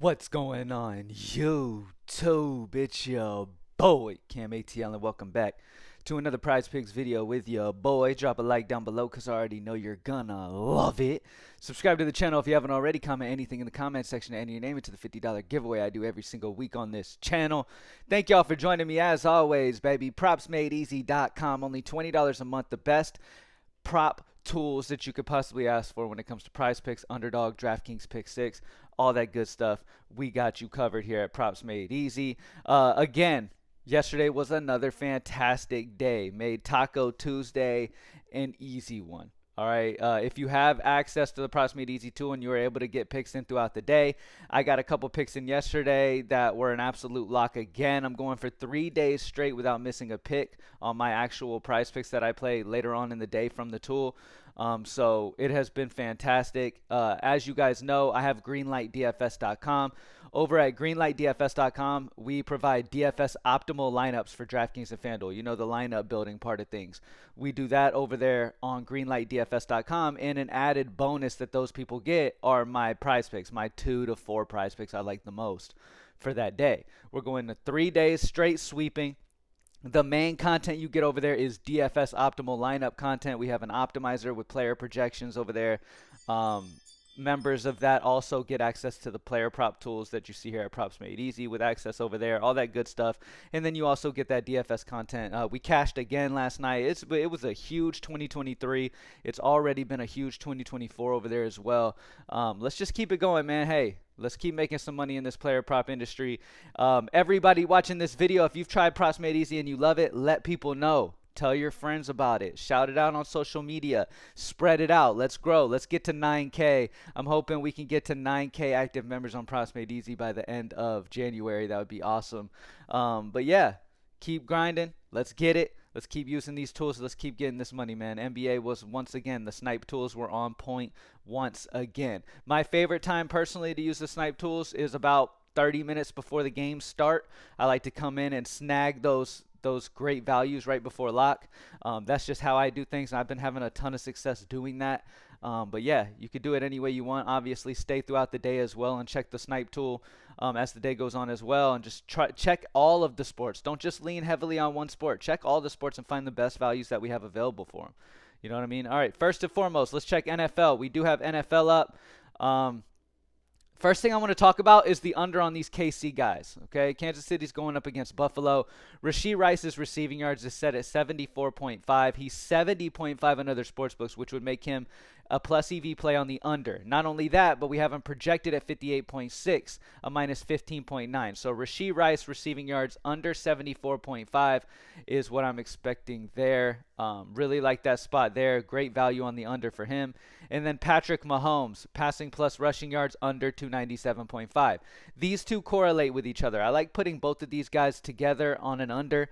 What's going on, YouTube? It's your boy, CamATL, and welcome back to another Prizepicks video with your boy. Drop a like down below because I already know you're gonna love it. Subscribe to the channel if you haven't already. Comment anything in the comment section and enter your name into the $50 giveaway I do every single week on this channel. Thank y'all for joining me as always, baby. PropsMadeEasy.com, only $20 a month, the best prop tools that you could possibly ask for when it comes to prize picks, underdog, DraftKings pick six, all that good stuff. We got you covered here at Props Made Easy. Again, yesterday was another fantastic day. Made Taco Tuesday an easy one. All right. If you have access to the Props Made Easy tool and you were able to get picks in throughout the day, I got a couple picks in yesterday that were an absolute lock again. I'm going for 3 days straight without missing a pick on my actual prize picks that I play later on in the day from the tool. So it has been fantastic. As you guys know, I have greenlightdfs.com. Over at greenlightdfs.com, we provide DFS optimal lineups for DraftKings and FanDuel. You know, the lineup building part of things. We do that over there on greenlightdfs.com. And an added bonus that those people get are my prize picks, my 2 to 4 prize picks I like the most for that day. We're going to 3 days straight sweeping. The main content you get over there is DFS optimal lineup content. We have an optimizer with player projections over there. Um, Members of that also get access to the player prop tools that you see here at Props Made Easy with access over there, all that good stuff. And then you also get that DFS content. We cashed again last night. It was a huge 2023. It's already been a huge 2024 over there as well. Let's just keep it going, man. Hey, let's keep making some money in this player prop industry. Everybody watching this video, if you've tried Props Made Easy and you love it, let people know. Tell your friends about it. Shout it out on social media. Spread it out. Let's grow. Let's get to 9K. I'm hoping we can get to 9K active members on Props Made Easy by the end of January. That would be awesome. But yeah, keep grinding. Let's get it. Let's keep using these tools. Let's keep getting this money, man. NBA was once again, the snipe tools were on point once again. My favorite time personally to use the snipe tools is about 30 minutes before the games start. I like to come in and snag those great values right before lock. That's just how I do things. And I've been having a ton of success doing that. But yeah, you could do it any way you want. Obviously, stay throughout the day as well and check the snipe tool as the day goes on as well. And just check all of the sports. Don't just lean heavily on one sport. Check all the sports and find the best values that we have available for them. You know what I mean? All right, first and foremost, let's check NFL. We do have NFL up. First thing I want to talk about is the under on these KC guys. Okay, Kansas City's going up against Buffalo. Rashee Rice's receiving yards is set at 74.5. He's 70.5 on other sportsbooks, which would make him a plus EV play on the under. Not only that, but we have him projected at 58.6, a minus 15.9. So Rashee Rice receiving yards under 74.5 is what I'm expecting there. Really like that spot there. Great value on the under for him. And then Patrick Mahomes, passing plus rushing yards under 297.5. These two correlate with each other. I like putting both of these guys together on an under.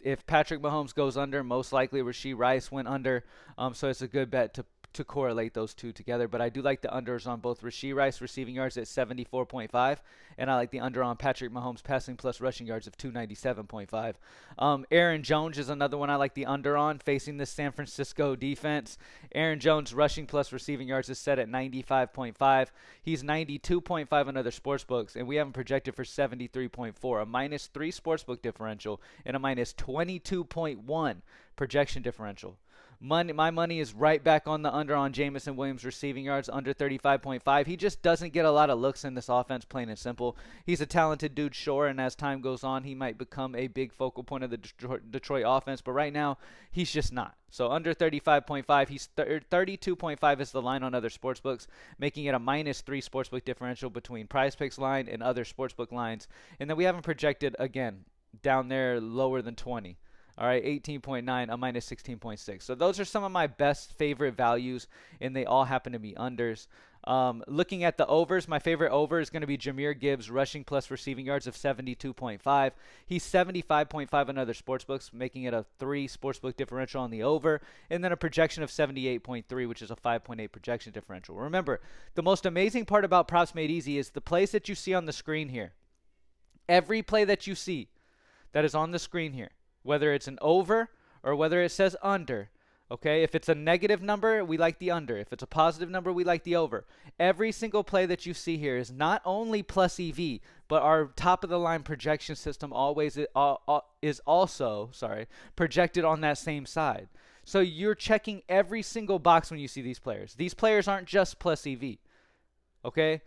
If Patrick Mahomes goes under, most likely Rashee Rice went under. So it's a good bet to correlate those two together. But I do like the unders on both Rashee Rice receiving yards at 74.5, and I like the under on Patrick Mahomes passing plus rushing yards of 297.5. Aaron Jones is another one I like the under on, facing the San Francisco defense. Aaron Jones rushing plus receiving yards is set at 95.5. He's 92.5 on other sportsbooks, and we have him projected for 73.4, a minus 3 sportsbook differential and a minus 22.1 projection differential. My money is right back on the under on Jamison Williams receiving yards under 35.5. He just doesn't get a lot of looks in this offense, plain and simple. He's a talented dude, sure, and as time goes on, he might become a big focal point of the Detroit offense, but right now, he's just not. So under 35.5, he's 32.5 is the line on other sportsbooks, making it a minus 3 sportsbook differential between Prizepicks line and other sportsbook lines. And then we haven't projected, again, down there lower than 20. All right, 18.9, a minus 16.6. So those are some of my best favorite values, and they all happen to be unders. Looking at the overs, my favorite over is going to be Jahmyr Gibbs rushing plus receiving yards of 72.5. He's 75.5 on other sportsbooks, making it a 3 sportsbook differential on the over, and then a projection of 78.3, which is a 5.8 projection differential. Remember, the most amazing part about Props Made Easy is the plays that you see on the screen here. Every play that you see that is on the screen here, whether it's an over or whether it says under, Okay, if it's a negative number, we like the under. If it's a positive number, we like the over. Every single play that you see here is not only plus EV, but our top of the line projection system always is also, projected on that same side. So you're checking every single box when you see these players. These players aren't just plus EV. Okay?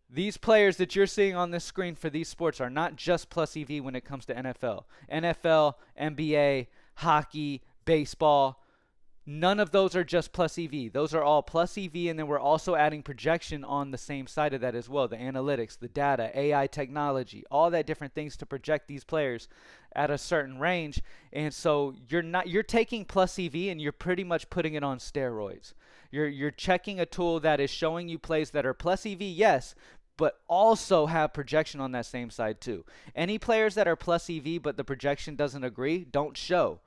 These players that you're seeing on this screen for these sports are not just plus EV when it comes to NFL. NFL, NBA, hockey, baseball, none of those are just plus EV. Those are all plus EV, and then we're also adding projection on the same side of that as well. The analytics, the data, AI technology, all that different things to project these players at a certain range. And so you're taking plus EV and you're pretty much putting it on steroids. You're checking a tool that is showing you plays that are plus EV, yes, but also have projection on that same side too. Any players that are plus EV but the projection doesn't agree, don't show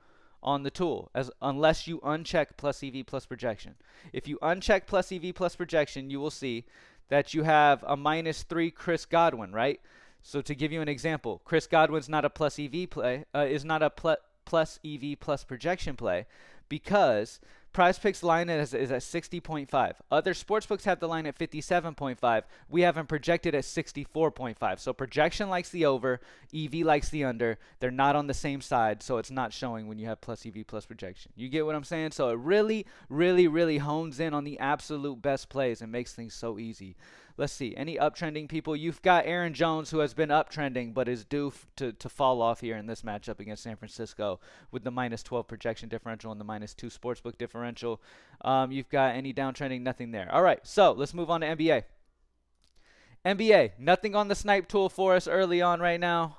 on the tool unless you uncheck plus EV plus projection. If you uncheck plus EV plus projection, you will see that you have a -3 Chris Godwin, right? So to give you an example, Chris Godwin's not a plus EV play, is not a plus EV plus projection play because Prizepicks line is at 60.5. Other sportsbooks have the line at 57.5. We have them projected at 64.5. So projection likes the over, EV likes the under. They're not on the same side, so it's not showing when you have plus EV plus projection. You get what I'm saying? So it really, really, really hones in on the absolute best plays and makes things so easy. Let's see. Any uptrending people? You've got Aaron Jones, who has been uptrending, but is due to fall off here in this matchup against San Francisco with the -12 projection differential and the -2 sportsbook differential. You've got any downtrending? Nothing there. All right, so let's move on to NBA. NBA, nothing on the snipe tool for us early on right now.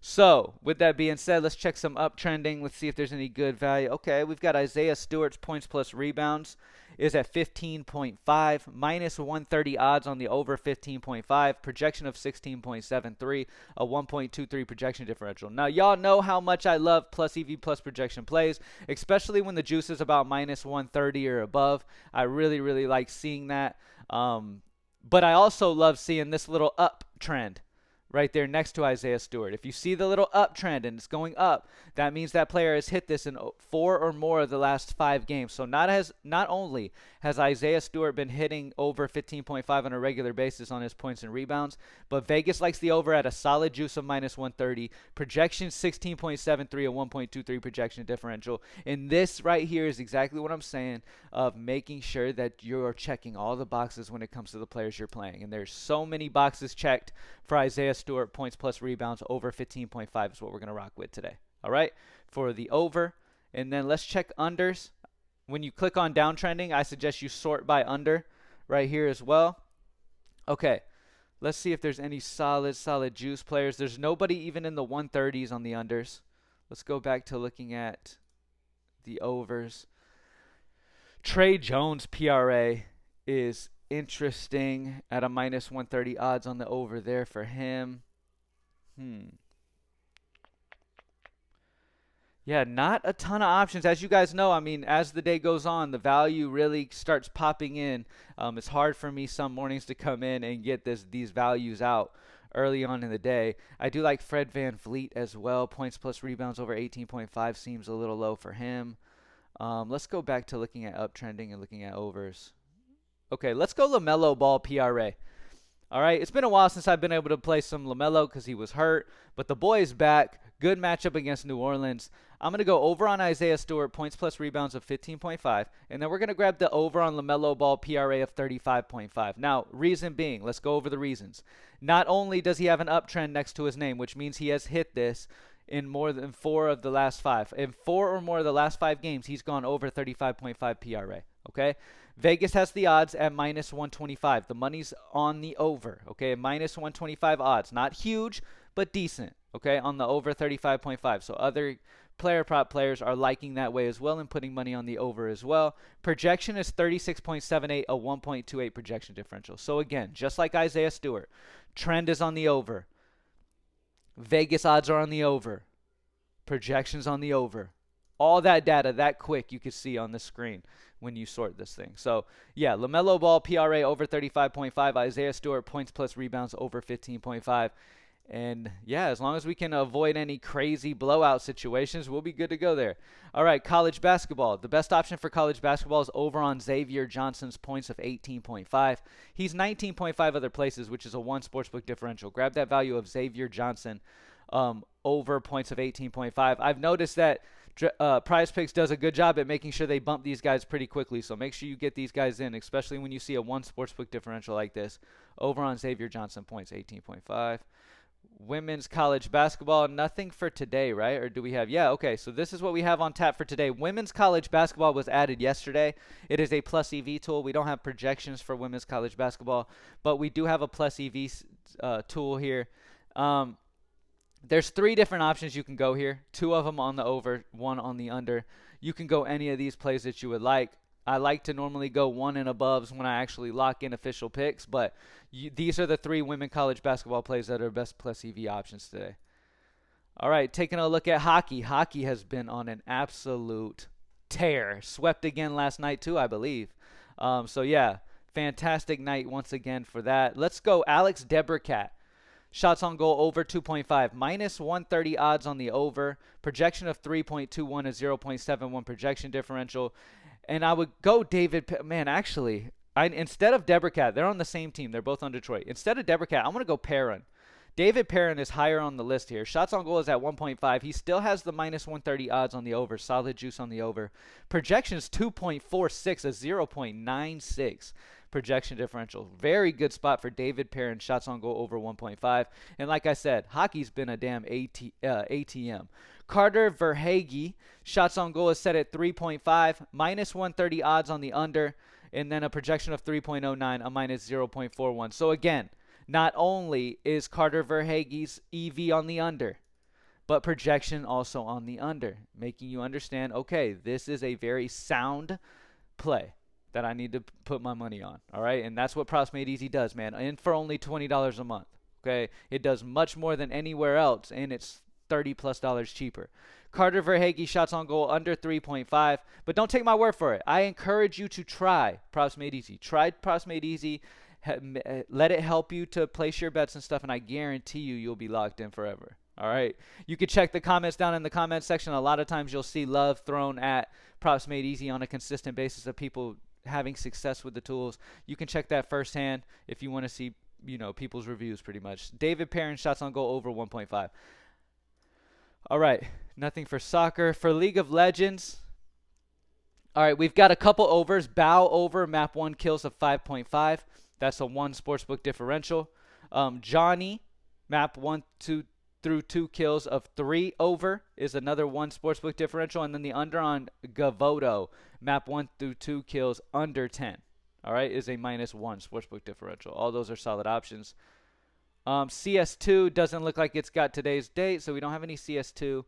So, with that being said, let's check some uptrending. Let's see if there's any good value. Okay, we've got Isaiah Stewart's points plus rebounds is at 15.5, -130 odds on the over 15.5, projection of 16.73, a 1.23 projection differential. Now, y'all know how much I love plus EV plus projection plays, especially when the juice is about -130 or above. I really, really like seeing that. But I also love seeing this little uptrend right there next to Isaiah Stewart. If you see the little uptrend and it's going up, that means that player has hit this in 4 or more of the last 5 games. So not only has Isaiah Stewart been hitting over 15.5 on a regular basis on his points and rebounds, but Vegas likes the over at a solid juice of -130, projection 16.73, a 1.23 projection differential. And this right here is exactly what I'm saying of making sure that you're checking all the boxes when it comes to the players you're playing. And there's so many boxes checked for Isaiah Stewart, points plus rebounds over 15.5 is what we're going to rock with today. All right, for the over. And then let's check unders. When you click on downtrending, I suggest you sort by under right here as well. Okay, let's see if there's any solid juice players. There's nobody even in the 130s on the unders. Let's go back to looking at the overs. Trey Jones PRA is interesting at a -130 odds on the over there for him. Yeah, not a ton of options. As you guys know, I mean, as the day goes on, the value really starts popping in. It's hard for me some mornings to come in and get these values out early on in the day. I do like Fred VanVleet as well. Points plus rebounds over 18.5 seems a little low for him. Let's go back to looking at uptrending and looking at overs. Okay, let's go LaMelo Ball PRA. All right, it's been a while since I've been able to play some LaMelo because he was hurt, but the boy is back. Good matchup against New Orleans. I'm going to go over on Isaiah Stewart, points plus rebounds of 15.5, and then we're going to grab the over on LaMelo Ball PRA of 35.5. Now, reason being, let's go over the reasons. Not only does he have an uptrend next to his name, which means he has hit this in more than 4 of the last 5. In 4 or more of the last 5 games, he's gone over 35.5 PRA, okay? Vegas has the odds at -125. The money's on the over, okay? -125 odds. Not huge, but decent, okay, on the over 35.5. So other player prop players are liking that way as well and putting money on the over as well. Projection is 36.78, a 1.28 projection differential. So again, just like Isaiah Stewart, trend is on the over. Vegas odds are on the over. Projections on the over. All that data that quick you can see on the screen when you sort this thing. So, yeah, LaMelo Ball PRA over 35.5. Isaiah Stewart points plus rebounds over 15.5. And yeah, as long as we can avoid any crazy blowout situations, we'll be good to go there. All right, college basketball. The best option for college basketball is over on Xavier Johnson's points of 18.5. He's 19.5 other places, which is a one sportsbook differential. Grab that value of Xavier Johnson over points of 18.5. I've noticed that Prizepicks does a good job at making sure they bump these guys pretty quickly. So make sure you get these guys in, especially when you see a one sportsbook differential like this. Over on Xavier Johnson points 18.5. Women's college basketball, nothing for today, right? Or do we have? Yeah, okay. So this is what we have on tap for today. Women's college basketball was added yesterday. It is a plus EV tool. We don't have projections for women's college basketball, but we do have a plus EV tool here. There's 3 different options you can go here. 2 of them on the over, 1 on the under. You can go any of these plays that you would like. I like to normally go 1 and aboves when I actually lock in official picks, but these are the 3 women college basketball plays that are best plus EV options today. All right, taking a look at hockey. Hockey has been on an absolute tear. Swept again last night too, I believe. So yeah, fantastic night once again for that. Let's go Alex Debracat. Shots on goal over 2.5. Minus 130 odds on the over. Projection of 3.21 to 0.71 projection differential. And I would go David. Man, actually, instead of Debracat, they're on the same team. They're both on Detroit. Instead of Debracat, I'm going to go Perrin. David Perrin is higher on the list here. Shots on goal is at 1.5. He still has the minus 130 odds on the over. Solid juice on the over. Projection is 2.46, a 0.96 projection differential. Very good spot for David Perrin. Shots on goal over 1.5. And like I said, hockey's been a damn ATM. Carter Verhaeghe, shots on goal is set at 3.5, minus 130 odds on the under, and then a projection of 3.09, a minus 0.41. So again, not only is Carter Verhaeghe's EV on the under, but projection also on the under, making you understand, okay, this is a very sound play that I need to put my money on, all right? And that's what Props Made Easy does, man, and for only $20 a month, okay? It does much more than anywhere else, and it's $30+ cheaper. Carter Verhaeghe shots on goal under 3.5, but don't take my word for it. I encourage you to try Props Made Easy. Try Props Made Easy. Let it help you to place your bets and stuff, and I guarantee you'll be locked in forever. All right. You can check the comments down in the comment section. A lot of times you'll see love thrown at Props Made Easy on a consistent basis of people having success with the tools. You can check that firsthand if you want to see, people's reviews pretty much. David Perrin shots on goal over 1.5. All right, nothing for soccer. For League of Legends, all right, we've got a couple overs. Bow over, map 1 kills of 5.5. That's a 1 sportsbook differential. Johnny, map 1 through 2 kills of 3 over is another 1 sportsbook differential. And then the under on Gavoto, map 1 through 2 kills under 10, all right, is a minus 1 sportsbook differential. All those are solid options. CS2 doesn't look like it's got today's date, so we don't have any CS2.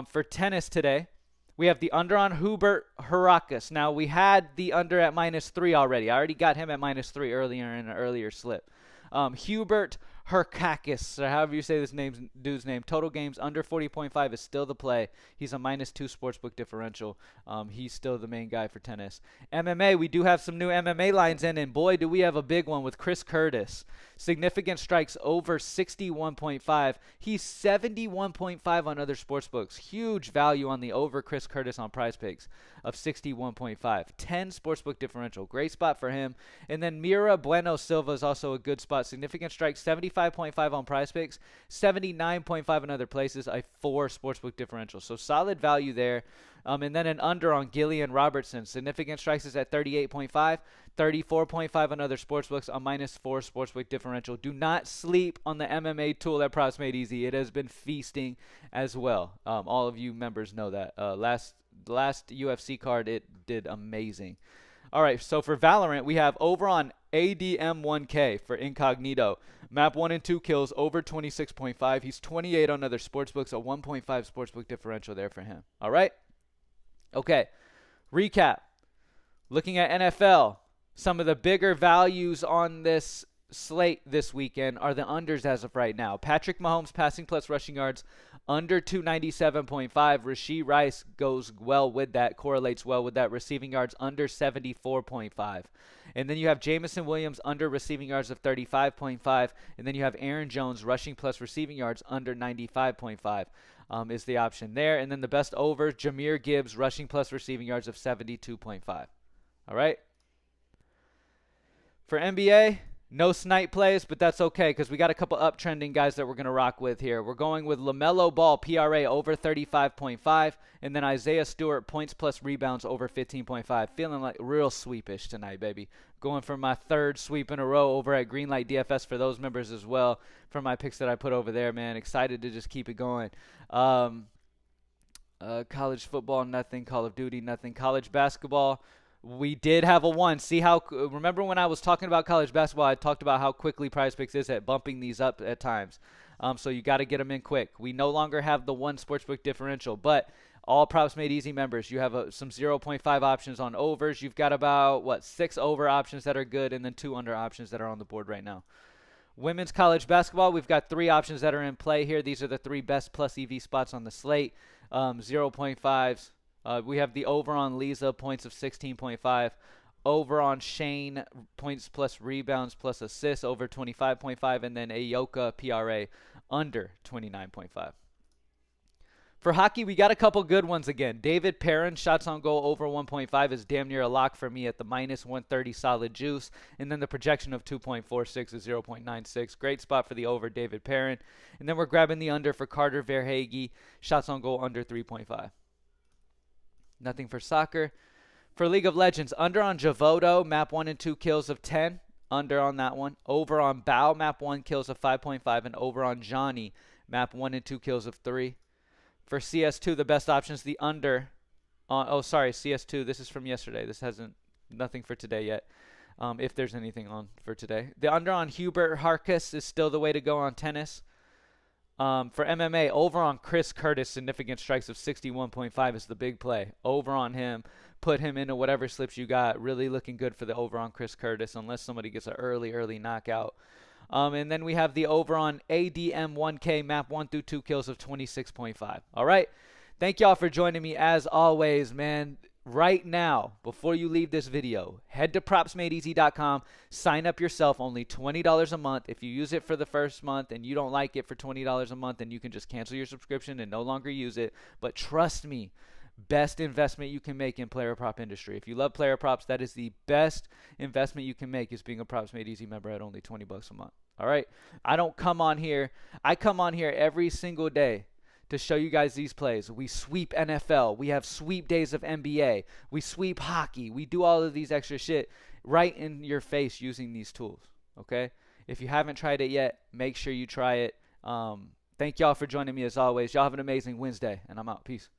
For tennis today, we have the under on Hubert Hurkacz. Now, we had the under at minus 3 already. I already got him at minus 3 earlier in an earlier slip. Hubert Hurkacz, or however you say this dude's name. Total games under 40.5 is still the play. He's a minus 2 sportsbook differential. He's still the main guy for tennis. MMA, we do have some new MMA lines in, and boy, do we have a big one with Chris Curtis. Significant strikes over 61.5. He's 71.5 on other sportsbooks. Huge value on the over Chris Curtis on Prizepicks of 61.5. 10 sportsbook differential. Great spot for him. And then Mira Bueno Silva is also a good spot. Significant strikes 75.5 on Prizepicks, 79.5 in other places, a 4 sportsbook differential. So solid value there. And then an under on Gillian Robertson. Significant strikes is at 38.5, 34.5 on other sportsbooks, a minus 4 sportsbook differential. Do not sleep on the MMA tool that Props Made Easy. It has been feasting as well. All of you members know that. Last UFC card, it did amazing. All right, so for Valorant, we have over on ADM1K for Incognito. Map 1 and 2 kills over 26.5. He's 28 on other sportsbooks, a 1.5 sportsbook differential there for him. All right? Okay, recap. Looking at NFL, some of the bigger values on this slate this weekend are the unders as of right now. Patrick Mahomes passing plus rushing yards under 297.5. Rashee Rice goes well with that, correlates well with that. Receiving yards under 74.5. And then you have Jamison Williams under receiving yards of 35.5. And then you have Aaron Jones rushing plus receiving yards under 95.5 is the option there. And then the best over, Jahmyr Gibbs rushing plus receiving yards of 72.5. All right. For NBA, no snipe plays, but that's okay because we got a couple uptrending guys that we're going to rock with here. We're going with LaMelo Ball, PRA over 35.5, and then Isaiah Stewart, points plus rebounds over 15.5. Feeling like real sweepish tonight, baby. Going for my third sweep in a row over at Greenlight DFS for those members as well for my picks that I put over there, man. Excited to just keep it going. College football, nothing. Call of Duty, nothing. College basketball, we did have a 1. See how, remember when I was talking about college basketball, I talked about how quickly Prizepicks is at bumping these up at times. So you got to get them in quick. We no longer have the 1 sportsbook differential, but all Props Made Easy members, you have some 0.5 options on overs. You've got about, 6 over options that are good and then 2 under options that are on the board right now. Women's college basketball, we've got 3 options that are in play here. These are the 3 best plus EV spots on the slate. 0.5s. We have the over on Lisa, points of 16.5. Over on Shane, points plus rebounds plus assists, over 25.5. And then Ayoka, PRA, under 29.5. For hockey, we got a couple good ones again. David Perrin, shots on goal over 1.5 is damn near a lock for me at the minus 130 solid juice. And then the projection of 2.46 is 0.96. Great spot for the over, David Perrin. And then we're grabbing the under for Carter Verhaeghe, shots on goal under 3.5. Nothing for soccer. For League of Legends, under on Javoto, map 1 and 2 kills of 10. Under on that one. Over on Bao, map 1 kills of 5.5. And over on Johnny, map 1 and 2 kills of 3. For CS2, the best option is the under. CS2. This is from yesterday. This hasn't, nothing for today yet. If there's anything on for today. The under on Hubert Harkus is still the way to go on tennis. For MMA, over on Chris Curtis, significant strikes of 61.5 is the big play. Over on him. Put him into whatever slips you got. Really looking good for the over on Chris Curtis unless somebody gets an early knockout. And then we have the over on ADM 1K, map 1 through 2 kills of 26.5. All right. Thank y'all for joining me as always, man. Right now, before you leave this video, head to propsmadeeasy.com, sign up yourself, only $20 a month. If you use it for the first month and you don't like it for $20 a month, then you can just cancel your subscription and no longer use it. But trust me, best investment you can make in player prop industry. If you love player props, that is the best investment you can make, is being a Props Made Easy member at only $20 a month. All right. I come on here every single day to show you guys these plays. We sweep NFL. We have sweep days of NBA. We sweep hockey. We do all of these extra shit right in your face using these tools. Okay. If you haven't tried it yet, make sure you try it. Thank y'all for joining me as always. Y'all have an amazing Wednesday, and I'm out. Peace.